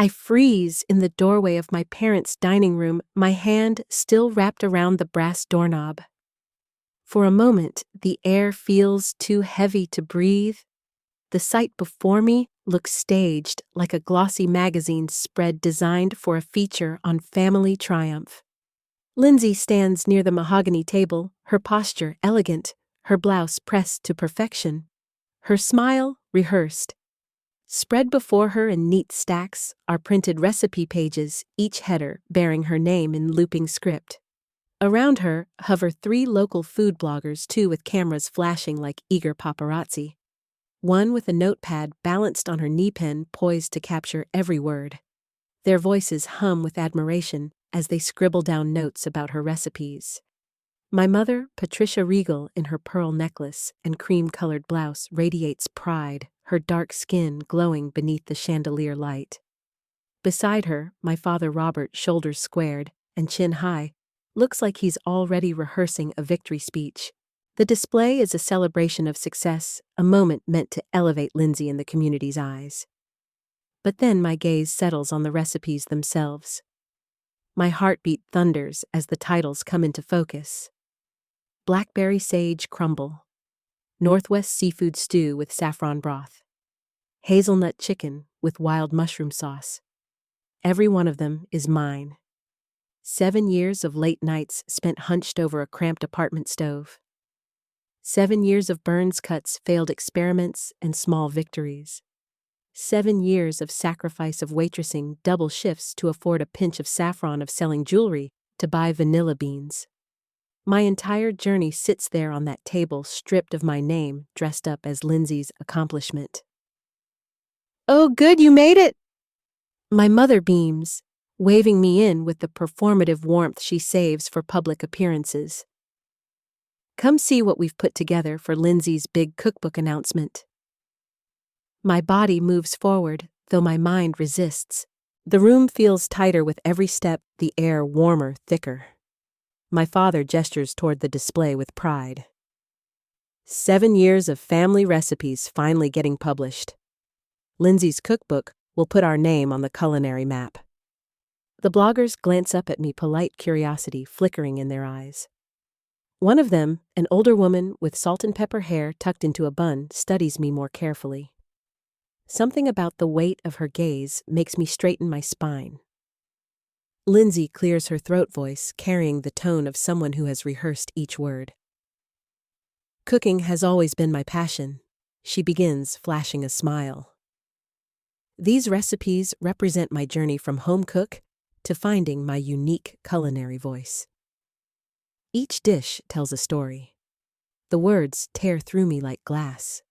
I freeze in the doorway of my parents' dining room, my hand still wrapped around the brass doorknob. For a moment, the air feels too heavy to breathe. The sight before me looks staged, like a glossy magazine spread designed for a feature on family triumph. Lindsay stands near the mahogany table, her posture elegant, her blouse pressed to perfection, her smile rehearsed. Spread before her in neat stacks are printed recipe pages, each header bearing her name in looping script. Around her hover 3 local food bloggers, 2 with cameras flashing like eager paparazzi. One with a notepad balanced on her knee pen poised to capture every word. Their voices hum with admiration as they scribble down notes about her recipes. My mother, Patricia Regal, in her pearl necklace and cream-colored blouse, radiates pride, her dark skin glowing beneath the chandelier light. Beside her, my father Robert, shoulders squared and chin high, looks like he's already rehearsing a victory speech. The display is a celebration of success, a moment meant to elevate Lindsay in the community's eyes. But then my gaze settles on the recipes themselves. My heartbeat thunders as the titles come into focus. Blackberry sage crumble, Northwest seafood stew with saffron broth, hazelnut chicken with wild mushroom sauce. Every one of them is mine. 7 years of late nights spent hunched over a cramped apartment stove. 7 years of burns, cuts, failed experiments, and small victories. 7 years of sacrifice of waitressing double shifts to afford a pinch of saffron, of selling jewelry to buy vanilla beans. My entire journey sits there on that table, stripped of my name, dressed up as Lindsay's accomplishment. "Oh, good, you made it!" My mother beams, waving me in with the performative warmth she saves for public appearances. "Come see what we've put together for Lindsay's big cookbook announcement." My body moves forward, though my mind resists. The room feels tighter with every step, the air warmer, thicker. My father gestures toward the display with pride. 7 years of family recipes finally getting published. Lindsay's cookbook will put our name on the culinary map. The bloggers glance up at me, polite curiosity flickering in their eyes. One of them, an older woman with salt and pepper hair tucked into a bun, studies me more carefully. Something about the weight of her gaze makes me straighten my spine. Lindsay clears her throat voice, carrying the tone of someone who has rehearsed each word. "Cooking has always been my passion," she begins, flashing a smile. "These recipes represent my journey from home cook to finding my unique culinary voice. Each dish tells a story. The words tear through me like glass.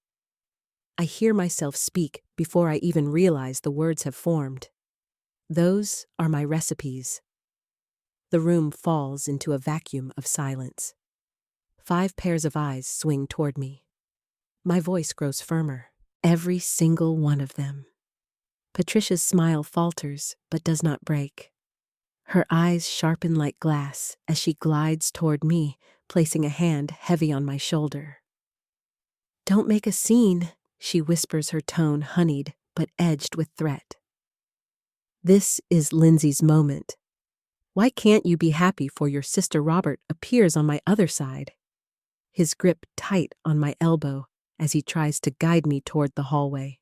I hear myself speak before I even realize the words have formed. Those are my recipes." The room falls into a vacuum of silence. 5 pairs of eyes swing toward me. My voice grows firmer. Every single one of them. Patricia's smile falters, but does not break. Her eyes sharpen like glass as she glides toward me, placing a hand heavy on my shoulder. "Don't make a scene," she whispers, her tone honeyed but edged with threat. This is Lindsay's moment. Why can't you be happy for your sister? Robert appears on my other side, his grip tight on my elbow as he tries to guide me toward the hallway.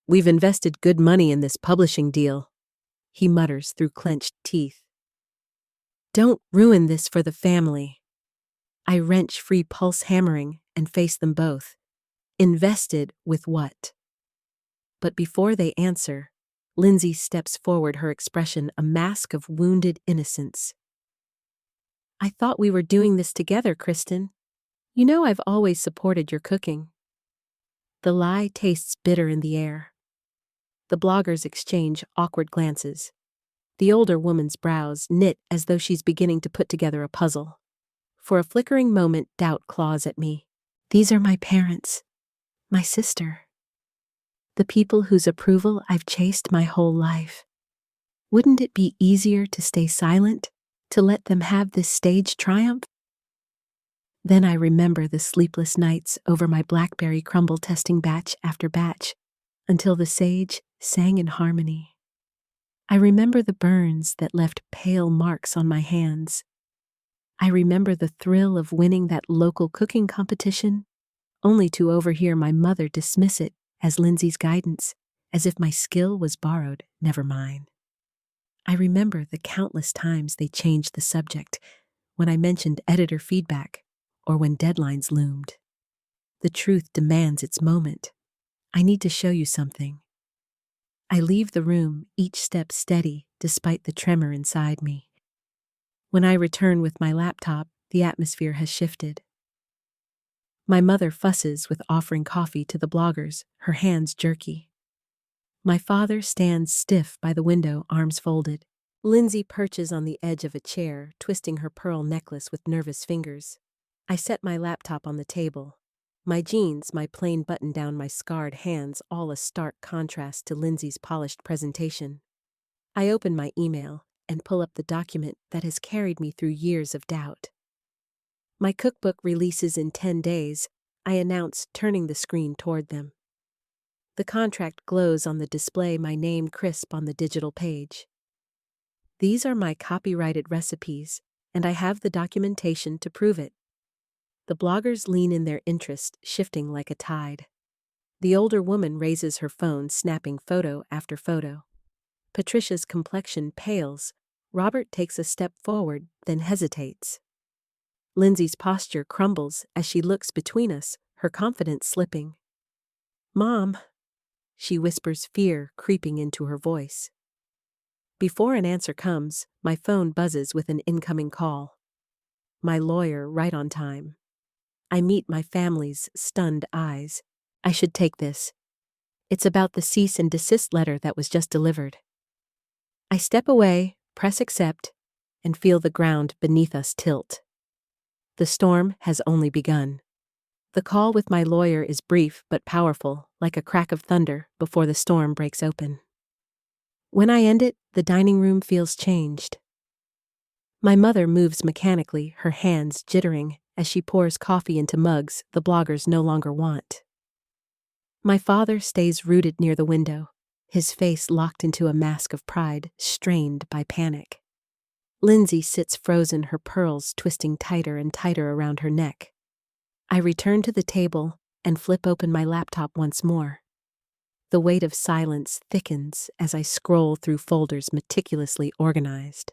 "We've invested good money in this publishing deal," he mutters through clenched teeth. "Don't ruin this for the family." I wrench free, pulse hammering, and face them both. Invested with what? But before they answer, Lindsay steps forward, her expression a mask of wounded innocence. "I thought we were doing this together, Kristen. You know I've always supported your cooking." The lie tastes bitter in the air. The bloggers exchange awkward glances. The older woman's brows knit as though she's beginning to put together a puzzle. For a flickering moment, doubt claws at me. These are my parents, my sister. The people whose approval I've chased my whole life. Wouldn't it be easier to stay silent, to let them have this stage triumph? Then I remember the sleepless nights over my blackberry crumble, testing batch after batch, until the sage sang in harmony. I remember the burns that left pale marks on my hands. I remember the thrill of winning that local cooking competition, only to overhear my mother dismiss it as Lindsay's guidance, as if my skill was borrowed, never mine. I remember the countless times they changed the subject, when I mentioned editor feedback, or when deadlines loomed. The truth demands its moment. I need to show you something. I leave the room, each step steady, despite the tremor inside me. When I return with my laptop, the atmosphere has shifted. My mother fusses with offering coffee to the bloggers, her hands jerky. My father stands stiff by the window, arms folded. Lindsay perches on the edge of a chair, twisting her pearl necklace with nervous fingers. I set my laptop on the table. My jeans, my plain button-down, my scarred hands, all a stark contrast to Lindsay's polished presentation. I open my email and pull up the document that has carried me through years of doubt. My cookbook releases in 10 days, I announce, turning the screen toward them. The contract glows on the display, my name crisp on the digital page. These are my copyrighted recipes, and I have the documentation to prove it. The bloggers lean in, their interest shifting like a tide. The older woman raises her phone, snapping photo after photo. Patricia's complexion pales. Robert takes a step forward, then hesitates. Lindsay's posture crumbles as she looks between us, her confidence slipping. "Mom," she whispers, fear creeping into her voice. Before an answer comes, my phone buzzes with an incoming call. My lawyer, right on time. I meet my family's stunned eyes. I should take this. It's about the cease and desist letter that was just delivered. I step away, press accept, and feel the ground beneath us tilt. The storm has only begun. The call with my lawyer is brief but powerful, like a crack of thunder before the storm breaks open. When I end it, the dining room feels changed. My mother moves mechanically, her hands jittering as she pours coffee into mugs the bloggers no longer want. My father stays rooted near the window, his face locked into a mask of pride, strained by panic. Lindsay sits frozen, her pearls twisting tighter and tighter around her neck. I return to the table and flip open my laptop once more. The weight of silence thickens as I scroll through folders meticulously organized.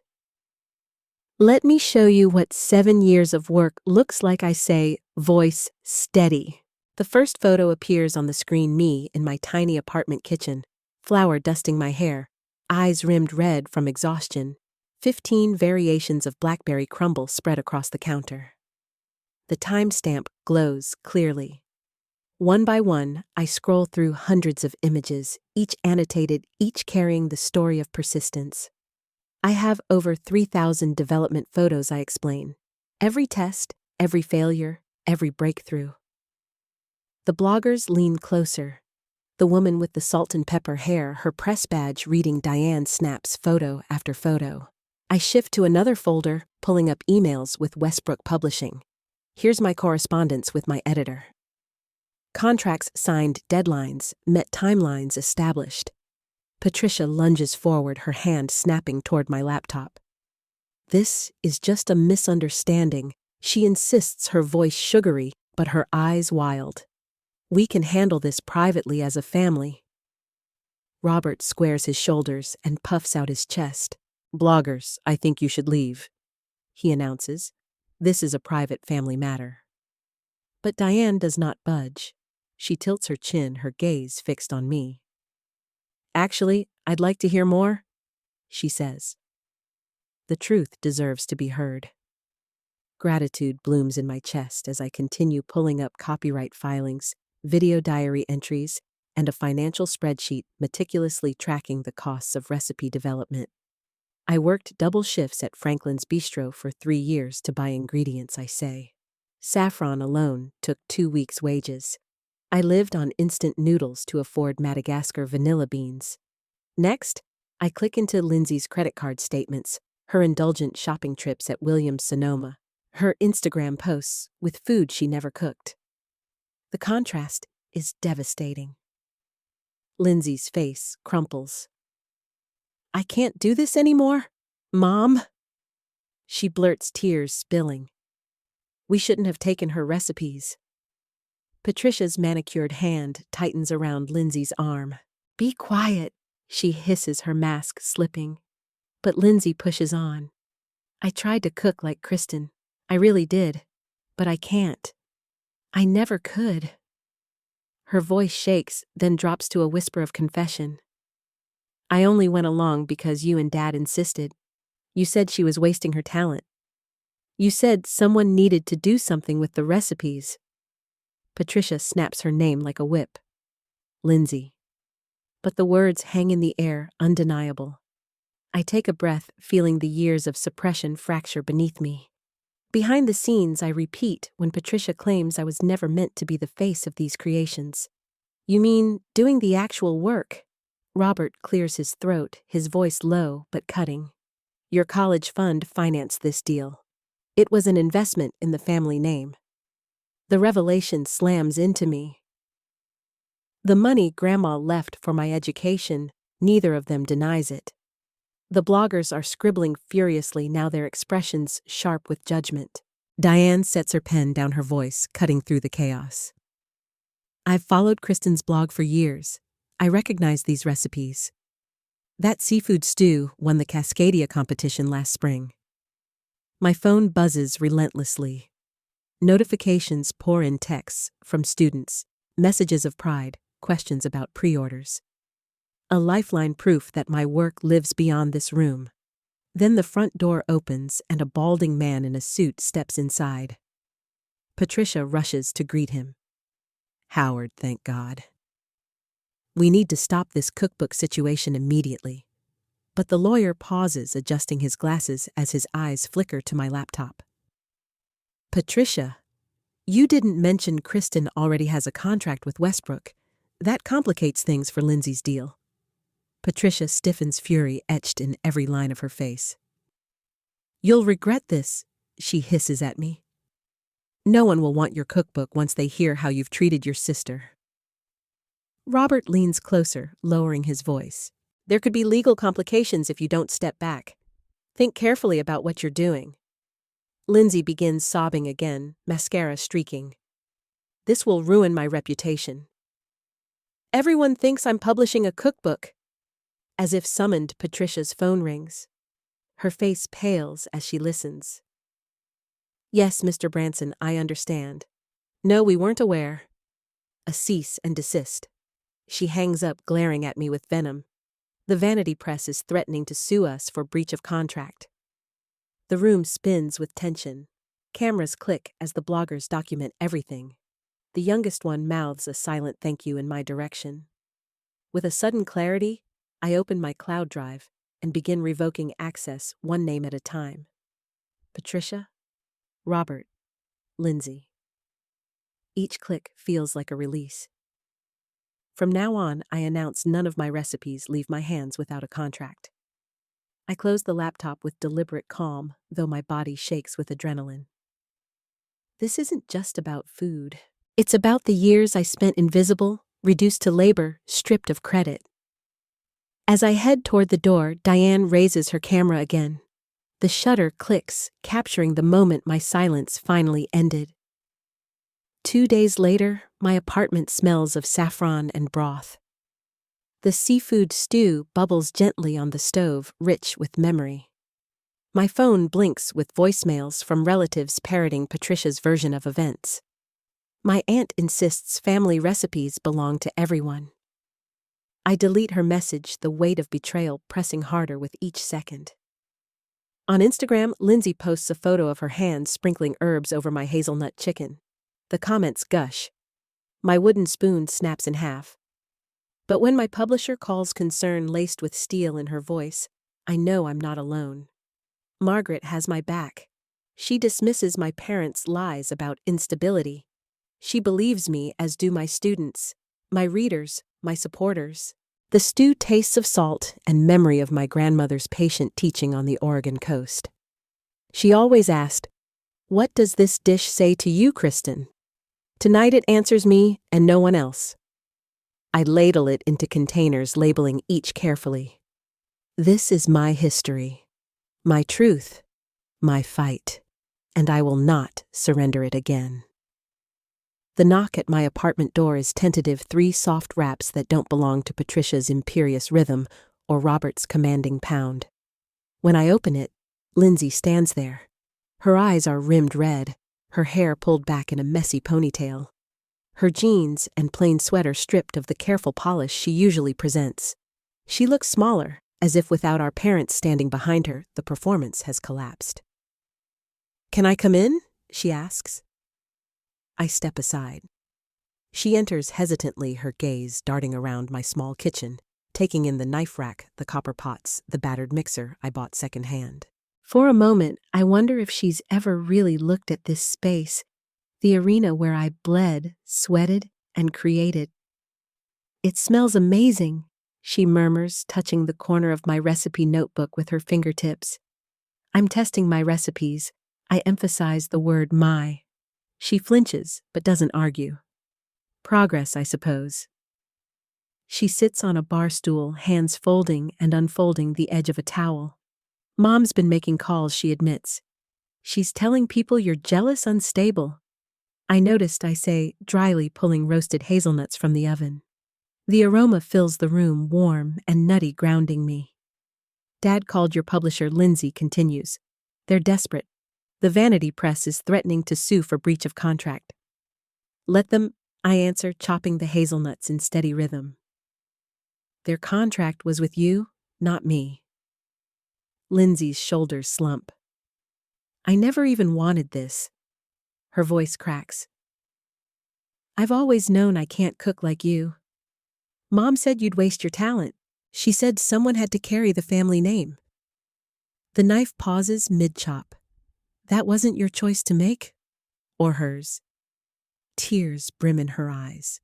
Let me show you what 7 years of work looks like. I say, voice steady. The first photo appears on the screen, me in my tiny apartment kitchen, flour dusting my hair, eyes rimmed red from exhaustion, 15 variations of blackberry crumble spread across the counter. The timestamp glows clearly. One by one, I scroll through hundreds of images, each annotated, each carrying the story of persistence. I have over 3,000 development photos, I explain. Every test, every failure, every breakthrough. The bloggers lean closer. The woman with the salt and pepper hair, her press badge reading Diane snaps photo after photo. I shift to another folder, pulling up emails with Westbrook Publishing. Here's my correspondence with my editor. Contracts signed, deadlines, met, timelines established. Patricia lunges forward, her hand snapping toward my laptop. This is just a misunderstanding, she insists, her voice sugary, but her eyes wild. We can handle this privately as a family. Robert squares his shoulders and puffs out his chest. Bloggers, I think you should leave, he announces. This is a private family matter. But Diane does not budge. She tilts her chin, her gaze fixed on me. Actually, I'd like to hear more, she says. The truth deserves to be heard. Gratitude blooms in my chest as I continue pulling up copyright filings, video diary entries, and a financial spreadsheet meticulously tracking the costs of recipe development. I worked double shifts at Franklin's Bistro for 3 years to buy ingredients, I say. Saffron alone took 2 weeks' wages. I lived on instant noodles to afford Madagascar vanilla beans. Next, I click into Lindsay's credit card statements, her indulgent shopping trips at Williams-Sonoma, her Instagram posts with food she never cooked. The contrast is devastating. Lindsay's face crumples. I can't do this anymore? Mom? She blurts, tears spilling. We shouldn't have taken her recipes. Patricia's manicured hand tightens around Lindsay's arm. Be quiet, she hisses, her mask slipping. But Lindsay pushes on. I tried to cook like Kristen. I really did. But I can't. I never could. Her voice shakes, then drops to a whisper of confession. I only went along because you and Dad insisted. You said she was wasting her talent. You said someone needed to do something with the recipes. Patricia snaps her name like a whip. Lindsay. But the words hang in the air, undeniable. I take a breath, feeling the years of suppression fracture beneath me. Behind the scenes, I repeat when Patricia claims I was never meant to be the face of these creations. You mean doing the actual work? Robert clears his throat, his voice low but cutting. Your college fund financed this deal. It was an investment in the family name. The revelation slams into me. The money Grandma left for my education, neither of them denies it. The bloggers are scribbling furiously now, their expressions sharp with judgment. Diane sets her pen down, her voice cutting through the chaos. I've followed Kristen's blog for years. I recognize these recipes. That seafood stew won the Cascadia competition last spring. My phone buzzes relentlessly. Notifications pour in, texts from students, messages of pride, questions about pre-orders. A lifeline, proof that my work lives beyond this room. Then the front door opens and a balding man in a suit steps inside. Patricia rushes to greet him. Howard, thank God. We need to stop this cookbook situation immediately. But the lawyer pauses, adjusting his glasses as his eyes flicker to my laptop. Patricia, you didn't mention Kristen already has a contract with Westbrook. That complicates things for Lindsay's deal. Patricia stiffens, fury etched in every line of her face. You'll regret this, she hisses at me. No one will want your cookbook once they hear how you've treated your sister. Robert leans closer, lowering his voice. There could be legal complications if you don't step back. Think carefully about what you're doing. Lindsay begins sobbing again, mascara streaking. This will ruin my reputation. Everyone thinks I'm publishing a cookbook. As if summoned, Patricia's phone rings. Her face pales as she listens. Yes, Mr. Branson, I understand. No, we weren't aware. A cease and desist. She hangs up, glaring at me with venom. The vanity press is threatening to sue us for breach of contract. The room spins with tension. Cameras click as the bloggers document everything. The youngest one mouths a silent thank you in my direction. With a sudden clarity, I open my cloud drive and begin revoking access, one name at a time. Patricia, Robert, Lindsay. Each click feels like a release. From now on, I announce none of my recipes leave my hands without a contract. I close the laptop with deliberate calm, though my body shakes with adrenaline. This isn't just about food. It's about the years I spent invisible, reduced to labor, stripped of credit. As I head toward the door, Diane raises her camera again. The shutter clicks, capturing the moment my silence finally ended. 2 days later, my apartment smells of saffron and broth. The seafood stew bubbles gently on the stove, rich with memory. My phone blinks with voicemails from relatives parroting Patricia's version of events. My aunt insists family recipes belong to everyone. I delete her message, the weight of betrayal pressing harder with each second. On Instagram, Lindsay posts a photo of her hands sprinkling herbs over my hazelnut chicken. The comments gush. My wooden spoon snaps in half. But when my publisher calls concern laced with steel in her voice, I know I'm not alone. Margaret has my back. She dismisses my parents' lies about instability. She believes me, as do my students, my readers, my supporters. The stew tastes of salt and memory of my grandmother's patient teaching on the Oregon coast. She always asked, "What does this dish say to you, Kristen?" Tonight it answers me and no one else. I ladle it into containers, labeling each carefully. This is my history, my truth, my fight, and I will not surrender it again. The knock at my apartment door is tentative 3 soft raps that don't belong to Patricia's imperious rhythm or Robert's commanding pound. When I open it, Lindsay stands there. Her eyes are rimmed red, her hair pulled back in a messy ponytail. Her jeans and plain sweater stripped of the careful polish she usually presents. She looks smaller, as if without our parents standing behind her, the performance has collapsed. "Can I come in?" she asks. I step aside. She enters hesitantly, her gaze darting around my small kitchen, taking in the knife rack, the copper pots, the battered mixer I bought secondhand. For a moment, I wonder if she's ever really looked at this space, the arena where I bled, sweated, and created. "It smells amazing," she murmurs, touching the corner of my recipe notebook with her fingertips. I'm testing my recipes. I emphasize the word my. She flinches, but doesn't argue. Progress, I suppose. She sits on a bar stool, hands folding and unfolding the edge of a towel. "Mom's been making calls," she admits. "She's telling people you're jealous, unstable." I noticed, I say, dryly pulling roasted hazelnuts from the oven. The aroma fills the room, warm and nutty, grounding me. "Dad called your publisher," Lindsay continues. "They're desperate. The vanity press is threatening to sue for breach of contract." "Let them," I answer, chopping the hazelnuts in steady rhythm. "Their contract was with you, not me." Lindsay's shoulders slump. "I never even wanted this." Her voice cracks. "I've always known I can't cook like you. Mom said you'd waste your talent. She said someone had to carry the family name." The knife pauses mid-chop. "That wasn't your choice to make? Or hers?" Tears brim in her eyes.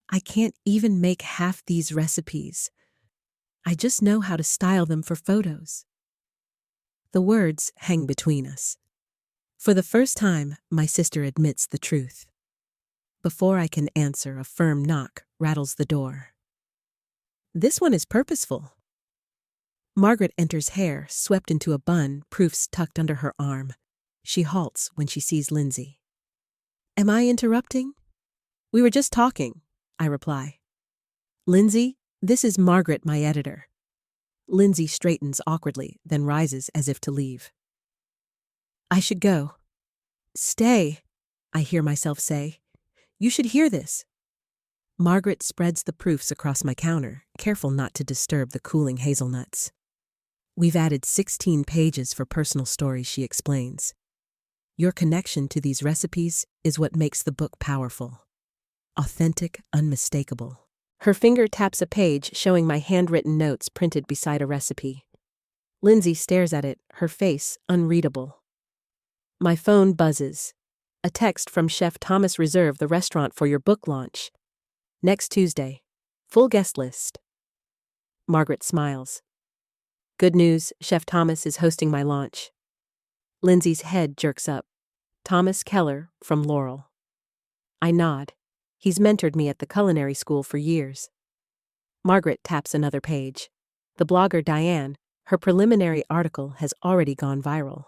"I can't even make half these recipes. I just know how to style them for photos." The words hang between us. For the first time, my sister admits the truth. Before I can answer, a firm knock rattles the door. "This one is purposeful." Margaret enters, hair swept into a bun, proofs tucked under her arm. She halts when she sees Lindsay. "Am I interrupting?" "We were just talking," I reply. "Lindsay, this is Margaret, my editor." Lindsay straightens awkwardly, then rises as if to leave. "I should go." "Stay," I hear myself say. "You should hear this." Margaret spreads the proofs across my counter, careful not to disturb the cooling hazelnuts. "We've added 16 pages for personal stories," she explains. "Your connection to these recipes is what makes the book powerful. Authentic, unmistakable." Her finger taps a page showing my handwritten notes printed beside a recipe. Lindsay stares at it, her face unreadable. My phone buzzes. A text from Chef Thomas: "Reserve the restaurant for your book launch. Next Tuesday. Full guest list." Margaret smiles. "Good news, Chef Thomas is hosting my launch." Lindsay's head jerks up. "Thomas Keller from Laurel." I nod. He's mentored me at the culinary school for years. Margaret taps another page. The blogger Diane, her preliminary article has already gone viral.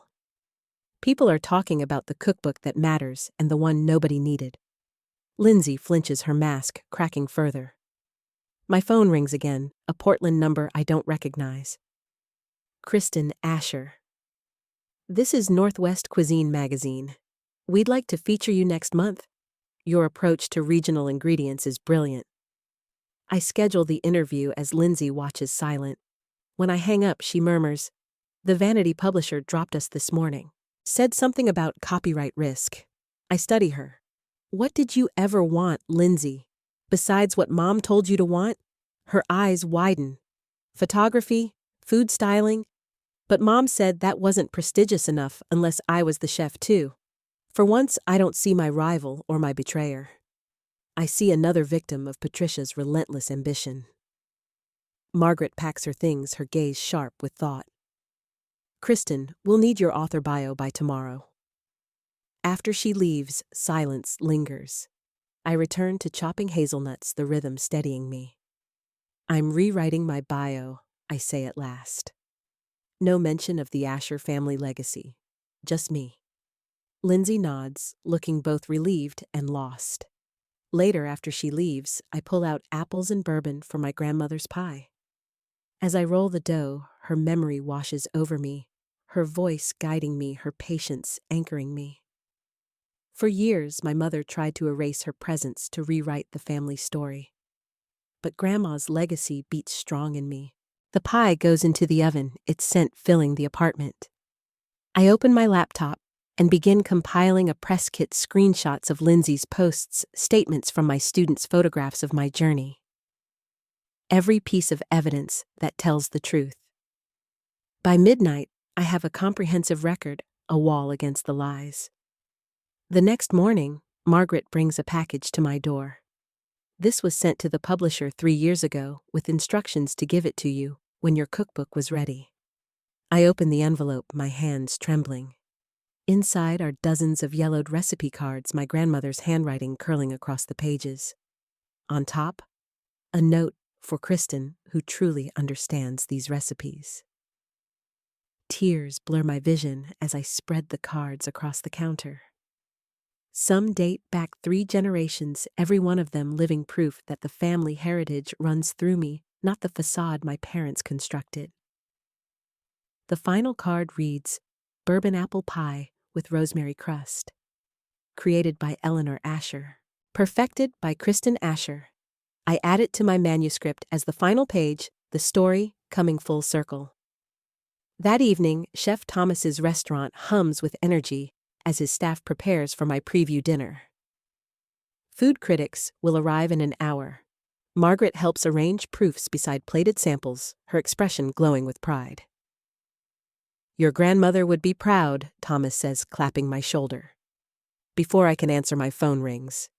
People are talking about the cookbook that matters and the one nobody needed. Lindsay flinches, her mask cracking further. My phone rings again, a Portland number I don't recognize. Kristen Asher. "This is Northwest Cuisine Magazine. We'd like to feature you next month. Your approach to regional ingredients is brilliant." I schedule the interview as Lindsay watches silent. When I hang up, she murmurs, "The vanity publisher dropped us this morning. Said something about copyright risk." I study her. "What did you ever want, Lindsay? Besides what Mom told you to want?" Her eyes widen. "Photography, food styling. But Mom said that wasn't prestigious enough unless I was the chef too." For once, I don't see my rival or my betrayer. I see another victim of Patricia's relentless ambition. Margaret packs her things, her gaze sharp with thought. "Kristen, we'll need your author bio by tomorrow." After she leaves, silence lingers. I return to chopping hazelnuts, the rhythm steadying me. I'm rewriting my bio, I say at last. No mention of the Asher family legacy. Just me. Lindsay nods, looking both relieved and lost. Later, after she leaves, I pull out apples and bourbon for my grandmother's pie. As I roll the dough, her memory washes over me, her voice guiding me, her patience anchoring me. For years, my mother tried to erase her presence to rewrite the family story. But Grandma's legacy beats strong in me. The pie goes into the oven, its scent filling the apartment. I open my laptop and begin compiling a press kit screenshots of Lindsay's posts, statements from my students' photographs of my journey. Every piece of evidence that tells the truth. By midnight, I have a comprehensive record, a wall against the lies. The next morning, Margaret brings a package to my door. This was sent to the publisher 3 years ago with instructions to give it to you when your cookbook was ready. I open the envelope, my hands trembling. Inside are dozens of yellowed recipe cards, my grandmother's handwriting curling across the pages. On top, a note for Kristen, who truly understands these recipes. Tears blur my vision as I spread the cards across the counter. Some date back 3 generations, every one of them living proof that the family heritage runs through me, not the facade my parents constructed. The final card reads, Bourbon apple pie with rosemary crust. Created by Eleanor Asher. Perfected by Kristen Asher. I add it to my manuscript as the final page, the story coming full circle. That evening, Chef Thomas's restaurant hums with energy as his staff prepares for my preview dinner. Food critics will arrive in an hour. Margaret helps arrange proofs beside plated samples, her expression glowing with pride. Your grandmother would be proud, Thomas says, clapping my shoulder. Before I can answer, my phone rings.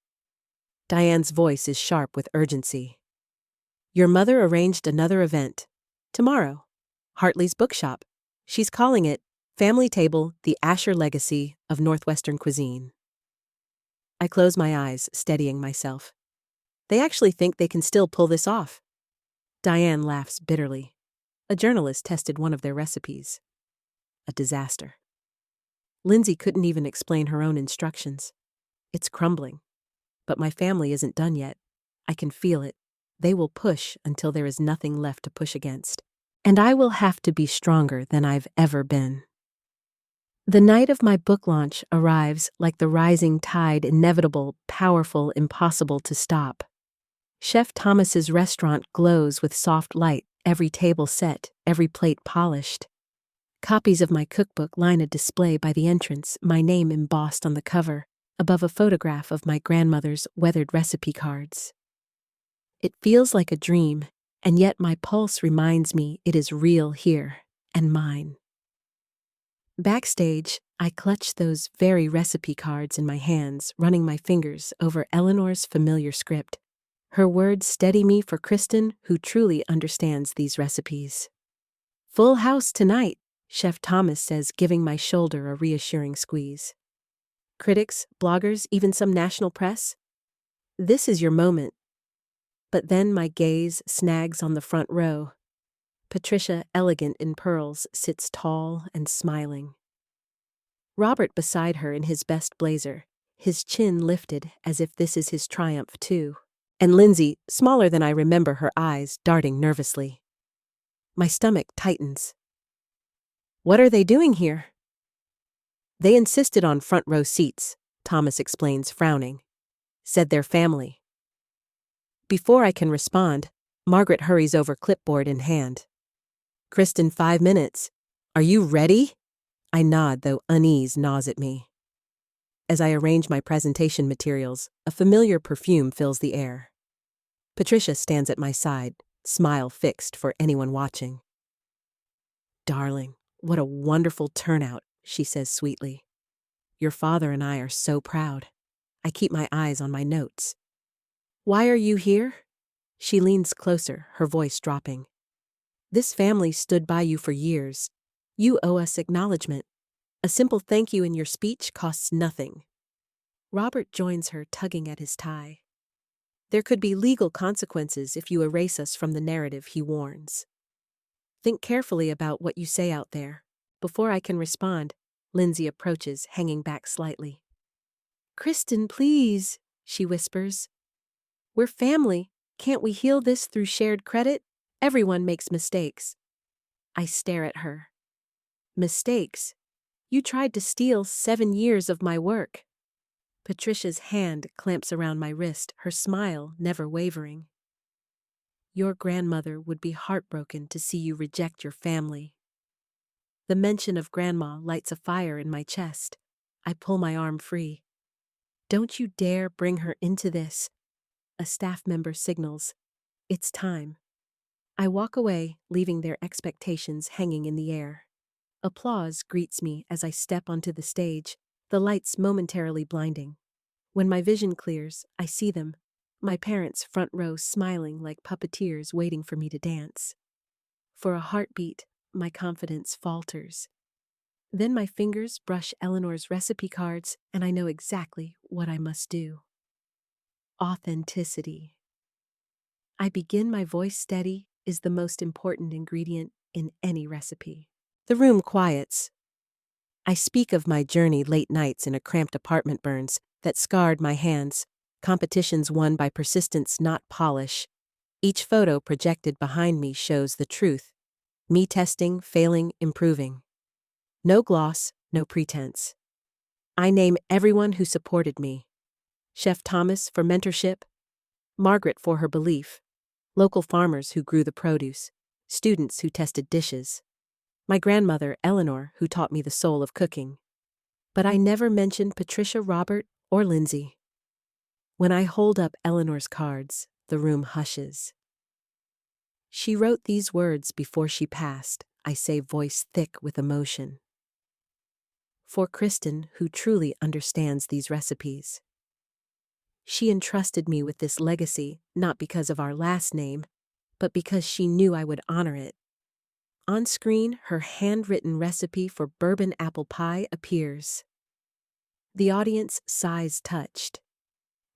Diane's voice is sharp with urgency. Your mother arranged another event. Tomorrow. Hartley's Bookshop. She's calling it Family Table, the Asher Legacy of Northwestern Cuisine. I close my eyes, steadying myself. They actually think they can still pull this off. Diane laughs bitterly. A journalist tested one of their recipes. A disaster. Lindsay couldn't even explain her own instructions. It's crumbling. But my family isn't done yet. I can feel it. They will push until there is nothing left to push against. And I will have to be stronger than I've ever been. The night of my book launch arrives like the rising tide, inevitable, powerful, impossible to stop. Chef Thomas's restaurant glows with soft light, every table set, every plate polished. Copies of my cookbook line a display by the entrance, my name embossed on the cover, above a photograph of my grandmother's weathered recipe cards. It feels like a dream, and yet my pulse reminds me it is real here, and mine. Backstage, I clutch those very recipe cards in my hands, running my fingers over Eleanor's familiar script. Her words steady me for Kristen, who truly understands these recipes. Full house tonight, Chef Thomas says, giving my shoulder a reassuring squeeze. Critics, bloggers, even some national press? This is your moment. But then my gaze snags on the front row. Patricia, elegant in pearls, sits tall and smiling. Robert beside her in his best blazer, his chin lifted as if this is his triumph too. And Lindsay, smaller than I remember, her eyes darting nervously. My stomach tightens. What are they doing here? They insisted on front row seats, Thomas explains, frowning. Said their family. Before I can respond, Margaret hurries over, clipboard in hand. Kristen, 5 minutes. Are you ready? I nod, though unease gnaws at me. As I arrange my presentation materials, a familiar perfume fills the air. Patricia stands at my side, smile fixed for anyone watching. Darling, what a wonderful turnout, she says sweetly. Your father and I are so proud. I keep my eyes on my notes. Why are you here? She leans closer, her voice dropping. This family stood by you for years. You owe us acknowledgement. A simple thank you in your speech costs nothing. Robert joins her, tugging at his tie. There could be legal consequences if you erase us from the narrative, he warns. Think carefully about what you say out there. Before I can respond, Lindsay approaches, hanging back slightly. Kristen, please, she whispers. We're family. Can't we heal this through shared credit? Everyone makes mistakes. I stare at her. Mistakes? You tried to steal 7 years of my work. Patricia's hand clamps around my wrist, her smile never wavering. Your grandmother would be heartbroken to see you reject your family. The mention of Grandma lights a fire in my chest. I pull my arm free. Don't you dare bring her into this. A staff member signals. It's time. I walk away, leaving their expectations hanging in the air. Applause greets me as I step onto the stage, the lights momentarily blinding. When my vision clears, I see them, my parents front row smiling like puppeteers waiting for me to dance. For a heartbeat, my confidence falters. Then my fingers brush Eleanor's recipe cards, and I know exactly what I must do. Authenticity. I begin, my voice steady is the most important ingredient in any recipe. The room quiets. I speak of my journey, late nights in a cramped apartment burns that scarred my hands, competitions won by persistence, not polish. Each photo projected behind me shows the truth. Me testing, failing, improving. No gloss, no pretense. I name everyone who supported me. Chef Thomas for mentorship, Margaret for her belief, local farmers who grew the produce, students who tested dishes, my grandmother Eleanor who taught me the soul of cooking. But I never mentioned Patricia, Robert, or Lindsay. When I hold up Eleanor's cards, the room hushes. She wrote these words before she passed, I say, voice thick with emotion. For Kristen, who truly understands these recipes. She entrusted me with this legacy, not because of our last name, but because she knew I would honor it. On screen, her handwritten recipe for bourbon apple pie appears. The audience sighs touched.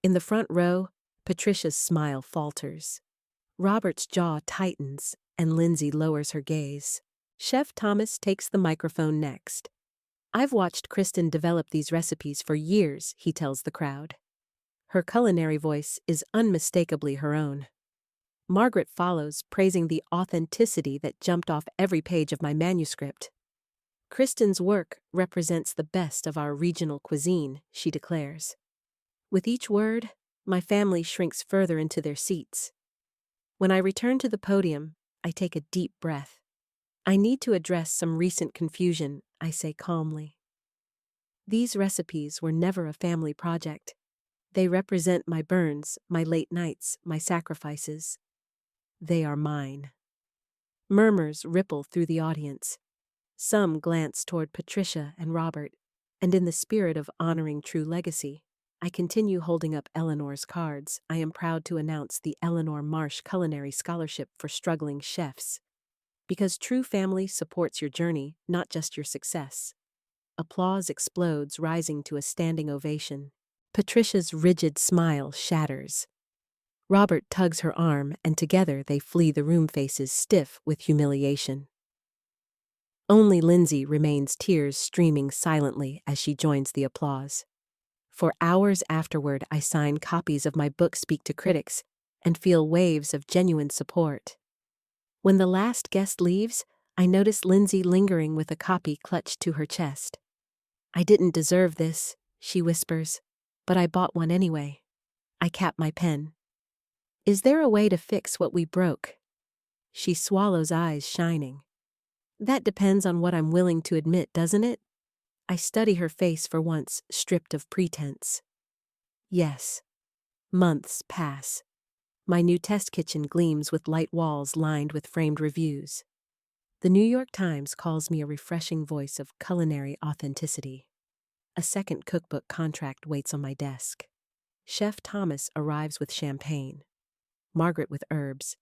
In the front row, Patricia's smile falters. Robert's jaw tightens, and Lindsay lowers her gaze. Chef Thomas takes the microphone next. I've watched Kristen develop these recipes for years, he tells the crowd. Her culinary voice is unmistakably her own. Margaret follows, praising the authenticity that jumped off every page of my manuscript. Kristen's work represents the best of our regional cuisine, she declares. With each word, my family shrinks further into their seats. When I return to the podium, I take a deep breath. I need to address some recent confusion, I say calmly. These recipes were never a family project. They represent my burns, my late nights, my sacrifices. They are mine. Murmurs ripple through the audience. Some glance toward Patricia and Robert, and in the spirit of honoring true legacy, I continue holding up Eleanor's cards. I am proud to announce the Eleanor Marsh Culinary Scholarship for Struggling Chefs. Because true family supports your journey, not just your success. Applause explodes, rising to a standing ovation. Patricia's rigid smile shatters. Robert tugs her arm, and together they flee the room, faces stiff with humiliation. Only Lindsay remains, tears streaming silently as she joins the applause. For hours afterward, I sign copies of my book, Speak to Critics, and feel waves of genuine support. When the last guest leaves, I notice Lindsay lingering with a copy clutched to her chest. I didn't deserve this, she whispers, but I bought one anyway. I cap my pen. Is there a way to fix what we broke? She swallows, eyes shining. That depends on what I'm willing to admit, doesn't it? I study her face for once, stripped of pretense. Yes. Months pass. My new test kitchen gleams with light walls lined with framed reviews. The New York Times calls me a refreshing voice of culinary authenticity. A second cookbook contract waits on my desk. Chef Thomas arrives with champagne. Margaret with herbs.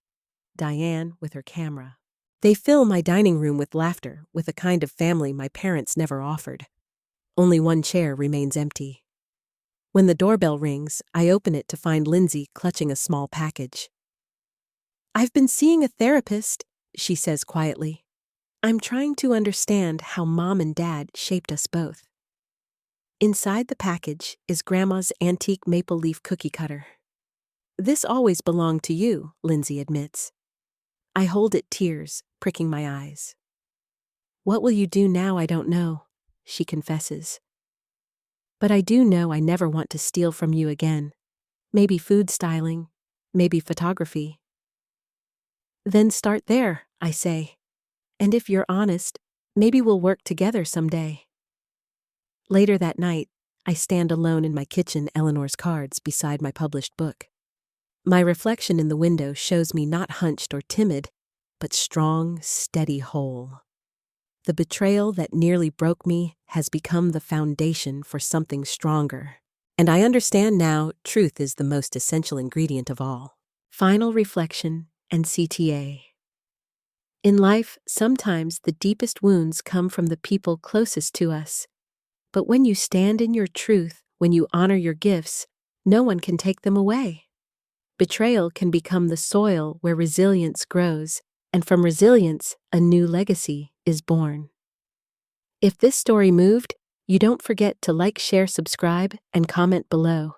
Diane with her camera. They fill my dining room with laughter, with a kind of family my parents never offered. Only one chair remains empty. When the doorbell rings, I open it to find Lindsay clutching a small package. I've been seeing a therapist, she says quietly. I'm trying to understand how Mom and Dad shaped us both. Inside the package is Grandma's antique maple leaf cookie cutter. This always belonged to you, Lindsay admits. I hold it, tears pricking my eyes. What will you do now? I don't know, she confesses. But I do know I never want to steal from you again. Maybe food styling, maybe photography. Then start there, I say. And if you're honest, maybe we'll work together someday. Later that night, I stand alone in my kitchen, Eleanor's cards beside my published book. My reflection in the window shows me not hunched or timid, but strong, steady whole. The betrayal that nearly broke me has become the foundation for something stronger. And I understand now truth is the most essential ingredient of all. Final reflection and CTA. In life, sometimes the deepest wounds come from the people closest to us. But when you stand in your truth, when you honor your gifts, no one can take them away. Betrayal can become the soil where resilience grows, and from resilience, a new legacy is born. If this story moved, you don't forget to like, share, subscribe, and comment below.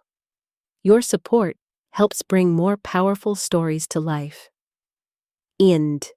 Your support helps bring more powerful stories to life. End.